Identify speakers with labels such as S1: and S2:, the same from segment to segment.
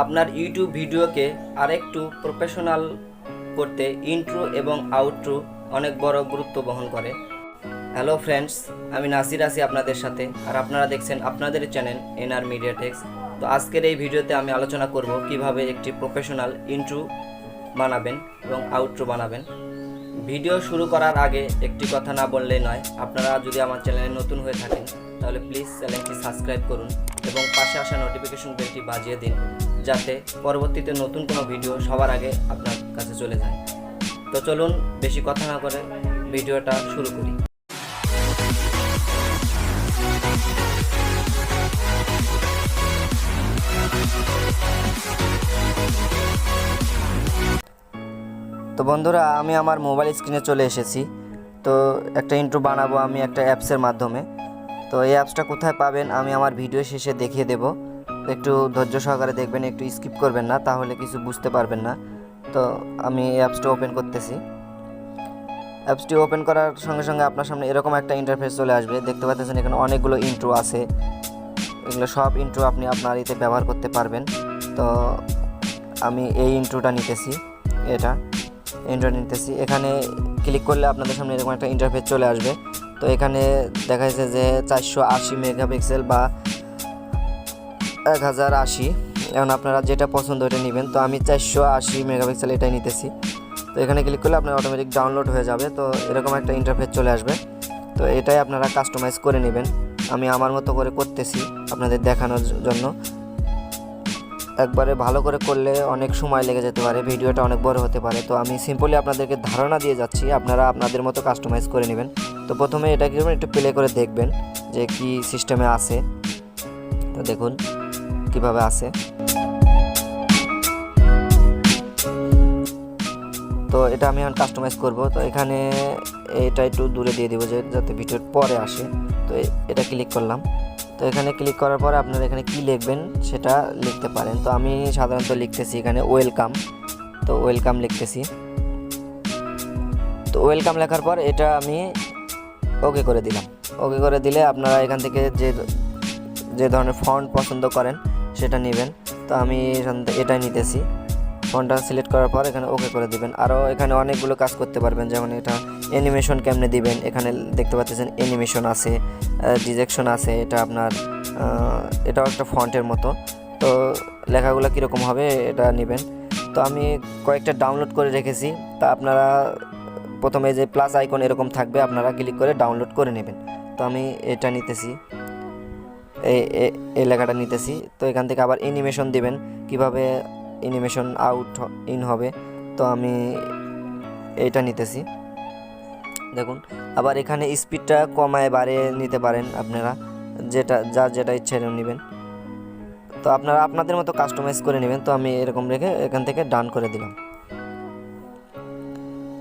S1: আপনার ইউটিউব ভিডিওকে আরেকটু প্রফেশনাল করতে ইন্ট্রো এবং আউট্রো অনেক বড় গুরুত্ব বহন করে। হ্যালো ফ্রেন্ডস, আমি নাসির আছি আপনাদের সাথে, আর আপনারা দেখছেন আপনাদের চ্যানেল এনআর মিডিয়া টেক্স। তো আজকের এই ভিডিওতে আমি আলোচনা করব কিভাবে একটি প্রফেশনাল ইন্ট্রো বানাবেন এবং আউট্রো বানাবেন। ভিডিও শুরু করার আগে একটি কথা না বললেই নয়, আপনারা যদি আমার চ্যানেলে নতুন হয়ে থাকেন তাহলে প্লিজ চ্যানেলটি সাবস্ক্রাইব করুন এবং পাশে আসা নোটিফিকেশন বেলটি বাজিয়ে দিন, যাতে পরবর্তীতে নতুন কোনো ভিডিও সবার আগে আপনার কাছে চলে যায়। তো চলুন বেশি কথা না করে ভিডিওটা শুরু করি। তো বন্ধুরা, আমি আমার মোবাইল স্ক্রিনে চলে এসেছি। তো একটা ইন্ট্রো বানাবো আমি একটা অ্যাপসের মাধ্যমে। তো এই অ্যাপসটা কোথায় পাবেন আমি আমার ভিডিও শেষে দেখিয়ে দেব। একটু ধৈর্য সহকারে দেখবেন, একটু স্কিপ করবেন না, তাহলে কিছু বুঝতে পারবেন না। তো আমি এই অ্যাপসটা ওপেন করতেছি। অ্যাপসটি ওপেন করার সঙ্গে সঙ্গে আপনার সামনে এরকম একটা ইন্টারফেস চলে আসবে। দেখতে পাচ্ছেন এখানে অনেকগুলো ইন্ট্রো আছে। এগুলো সব ইন্ট্রো আপনি আপনার এতে ব্যবহার করতে পারবেন। তো আমি এই ইন্ট্রোটা নিতেছি, এটা ইন্ট্রো নিতেছি। এখানে ক্লিক করলে আপনাদের সামনে এরকম একটা ইন্টারফেস চলে আসবে। তো এখানে দেখা যাচ্ছে যে 480 মেগাপিক্সেল বা 1080। এখন আপনারা যেটা পছন্দ ওটা নেবেন। তো আমি 480 মেগাপিক্সেল এটাই নিতেছি। তো এখানে ক্লিক করলে আপনার অটোমেটিক ডাউনলোড হয়ে যাবে। তো এরকম একটা ইন্টারফেস চলে আসবে। তো এটাই আপনারা কাস্টমাইজ করে নেবেন। আমি আমার মতো করে করতেছি আপনাদের দেখানোর জন্য। একবারে ভালো করে করলে অনেক সময় লেগে যেতে পারে, ভিডিওটা অনেক বড় হতে পারে। তো আমি সিম্পলি আপনাদেরকে ধারণা দিয়ে যাচ্ছি, আপনারা আপনাদের মতো কাস্টমাইজ করে নেবেন। তো প্রথমে এটা কি করবেন, একটু প্লে করে দেখবেন যে কি সিস্টেমে আছে। তো দেখুন কিভাবে আছে। তো এটা আমি এখন কাস্টমাইজ করব। তো এখানে এটা একটু দূরে দিয়ে দেবো যাতে ভিডিওর পরে আসে। তো এটা ক্লিক করলাম। তো এখানে ক্লিক করার পরে আপনারা এখানে কি লিখবেন সেটা লিখতে পারেন। তো আমি সাধারণত লিখতেছি এখানে ওয়েলকাম। তো ওয়েলকাম লিখতেছি। তো ওয়েলকাম লেখার পর এটা আমি ওকে করে দিলাম। ওকে করে দিলে আপনারা এখান থেকে যে ধরনের ফন্ট পছন্দ করেন সেটা নেবেন। তো আমি এটাই নিতেছি। ফন্টটা সিলেক্ট করার পর এখানে ওকে করে দিবেন। আরও এখানে অনেকগুলো কাজ করতে পারবেন, যেমন এটা অ্যানিমেশন কেমনে দিবেন। এখানে দেখতে পাচ্ছেন অ্যানিমেশন আছে, ডিজেকশন আছে। এটা আপনার এটাও একটা ফন্টের মতো। তো লেখাগুলো কীরকম হবে এটা নেবেন। তো আমি কয়েকটা ডাউনলোড করে রেখেছি। তা আপনারা প্রথমে যে প্লাস আইকন এরকম থাকবে, আপনারা ক্লিক করে ডাউনলোড করে নেবেন। তো আমি এটা নিতেছি, এই লেখাটা নিতেছি। তো এখান থেকে আবার অ্যানিমেশন দিবেন, কিভাবে অ্যানিমেশন আউট ইন হবে। তো আমি এইটা নিতেছি। দেখুন, আবার এখানে স্পিডটা কমায় বাড়িয়ে নিতে পারেন আপনারা, যেটা ইচ্ছা নেবেন। তো আপনারা আপনাদের মতো কাস্টমাইজ করে নেবেন। তো আমি এরকম রেখে এখান থেকে ডান করে দিলাম।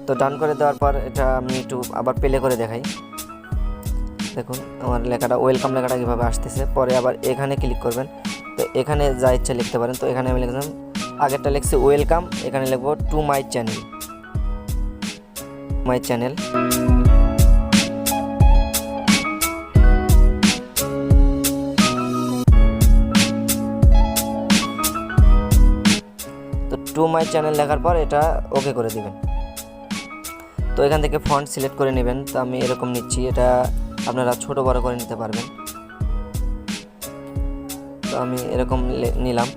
S1: তো ডান করে দেওয়ার পর এটা আমি একটু আবার প্লে করে দেখাই। দেখুন আমার লেখাটা, ওয়েলকাম লেখাটা কীভাবে আসতেছে। পরে আবার এখানে ক্লিক করবেন। তো এখানে যা ইচ্ছা লিখতে পারেন। তো এখানে আমি লিখলাম, আগেরটা লিখছি ওয়েলকাম, এখানে লিখবো টু মাই চ্যানেল। তো টু মাই চ্যানেল লেখার পর এটা ওকে করে দিবেন। তো এখান থেকে ফন্ট সিলেক্ট করে নেবেন। তো আমি এরকম নিচ্ছি, এটা আপনারা ছোট বড় করে নিতে পারবেন। তো আমি এরকম নিলাম।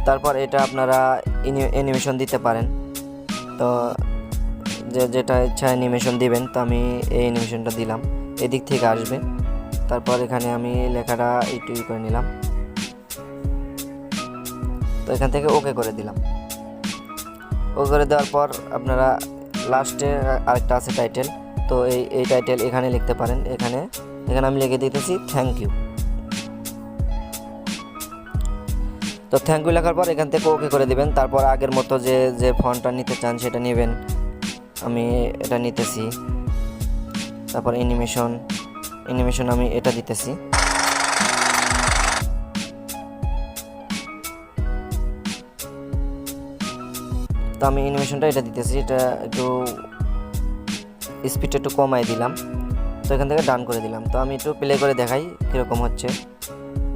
S1: তারপর এটা আপনারা অ্যানিমেশন দিতে পারেন। তো যেটা ইচ্ছা অ্যানিমেশন দিবেন। তো আমি এই অ্যানিমেশনটা দিলাম, এদিক থেকে আসবে। তারপর এখানে আমি লেখাটা একটু করে নিলাম। তো এখান থেকে ওকে করে দিলাম। ওকে করে দেওয়ার পর আপনারা লাস্টে আরেকটা আছে টাইটেল। তো এই টাইটেল এখানে লিখতে পারেন। এখানে আমি লিখে দিতেছি থ্যাংক ইউ। তো থ্যাংক ইউ লেখার পর এখান থেকে ওকে করে দিবেন। তারপর আগের মতো যে ফন্টটা নিতে চান সেটা নেবেন। আমি এটা নিতেছি। তারপর অ্যানিমেশন আমি এটা দিতেছি। তো আমি অ্যানিমেশনটা এটা দিতেছি। এটা একটু স্পিডটা একটু কমাই দিলাম। তো এখান থেকে ডান করে দিলাম। তো আমি একটু প্লে করে দেখাই কীরকম হচ্ছে।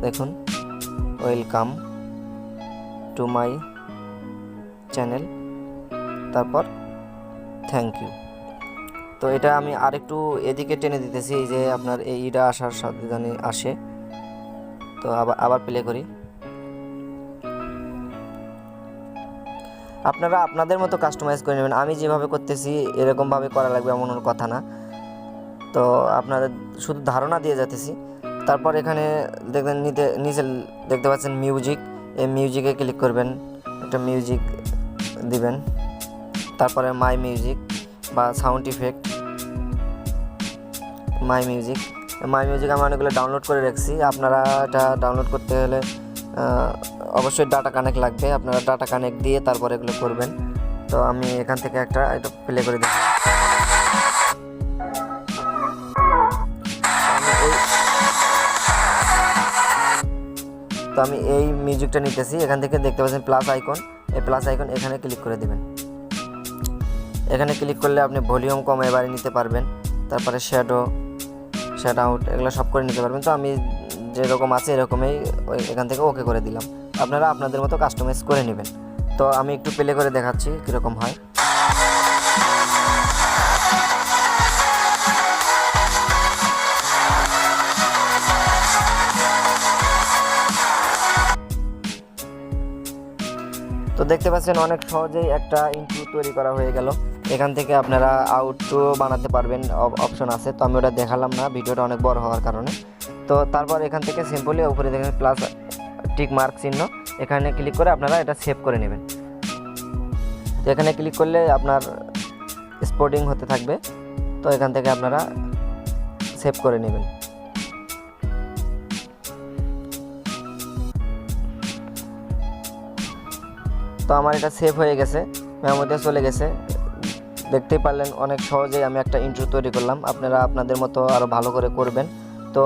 S1: দেখুন, welcome to to my channel, তারপর থ্যাংক ইউ। তো এটা আমি আরেকটু এদিকে টেনে দিতেছি, এই যে আপনার এইটা আসার সাথে জানি আসে। তো আবার প্লে করি। আপনারা আপনাদের মতো কাস্টমাইজ করে নেবেন, আমি যেভাবে করতেছি এরকমভাবে করা লাগবে এমন কোনো কথা না। তো আপনাদের শুধু ধারণা দিয়ে যাচ্ছি। তারপর এখানে দেখবেন নিচে দেখতে পাচ্ছেন মিউজিক, এই মিউজিকে ক্লিক করবেন, একটা মিউজিক দিবেন। তারপরে মাই মিউজিক বা সাউন্ড ইফেক্ট, মাই মিউজিক আমি অনেকগুলো ডাউনলোড করে রাখছি। আপনারা এটা ডাউনলোড করতে হলে অবশ্যই ডাটা কানেক্ট লাগবে, আপনারা ডাটা কানেক্ট দিয়ে তারপর এগুলো করবেন। তো আমি এখান থেকে এটা প্লে করে দেখি। তো আমি এই মিউজিকটা নিতেছি, এখান থেকে দেখতে পাচ্ছেন প্লাস আইকন, এই প্লাস আইকন এখানে ক্লিক করে দেবেন। এখানে ক্লিক করলে আপনি ভলিউম কমায় বাড়িয়ে নিতে পারবেন। তারপরে শ্যাডো আউট এগুলো সব করে নিতে পারবেন। তো আমি যেরকম আছে এরকমই এখান থেকে ওকে করে দিলাম। আপনারা আপনাদের মতো কাস্টমাইজ করে নেবেন। তো আমি একটু প্লে করে দেখাচ্ছি কীরকম হয়। তো দেখতে পাচ্ছেন অনেক সহজেই একটা ইন্ট্রো তৈরি করা হয়ে গেল। এখান থেকে আপনারা আউটরো বানাতে পারবেন, অপশন আছে। তো আমি ওটা দেখালাম না, ভিডিওটা অনেক বড় হওয়ার কারণে। তো তারপর এখান থেকে সিম্পলি উপরে দেখেন প্লাস টিক মার্ক চিহ্ন, এখানে ক্লিক করে আপনারা এটা সেভ করে নেবেন। তো এখানে ক্লিক করলে আপনার স্পোর্টিং হতে থাকবে। তো এখান থেকে আপনারা সেভ করে নেবেন। তো আমার এটা সেভ হয়ে গেছে, মেমোরিতে চলে গেছে। দেখতেই পারলেন অনেক সহজেই আমি একটা ইন্ট্রো তৈরি করলাম। আপনারা আপনাদের মতো আরও ভালো করে করবেন। তো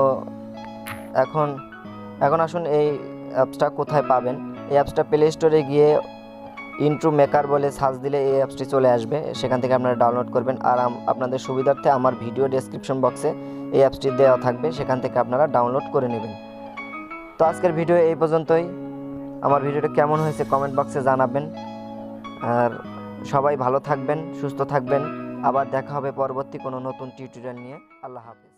S1: এখন আসুন এই অ্যাপসটা কোথায় পাবেন। এই অ্যাপসটা প্লে স্টোরে গিয়ে ইন্ট্রো মেকার বলে সার্চ দিলে এই অ্যাপসটি চলে আসবে, সেখান থেকে আপনারা ডাউনলোড করবেন। আর আপনাদের সুবিধার্থে আমার ভিডিও ডেসক্রিপশন বক্সে এই অ্যাপসটি দেওয়া থাকবে, সেখান থেকে আপনারা ডাউনলোড করে নেবেন। তো আজকের ভিডিও এই পর্যন্তই। আমার ভিডিওটা কেমন হয়েছে কমেন্ট বক্সে জানাবেন। আর সবাই ভালো থাকবেন, সুস্থ থাকবেন। আবার দেখা হবে পরবর্তী কোনো নতুন টিউটোরিয়াল নিয়ে। আল্লাহ হাফেজ।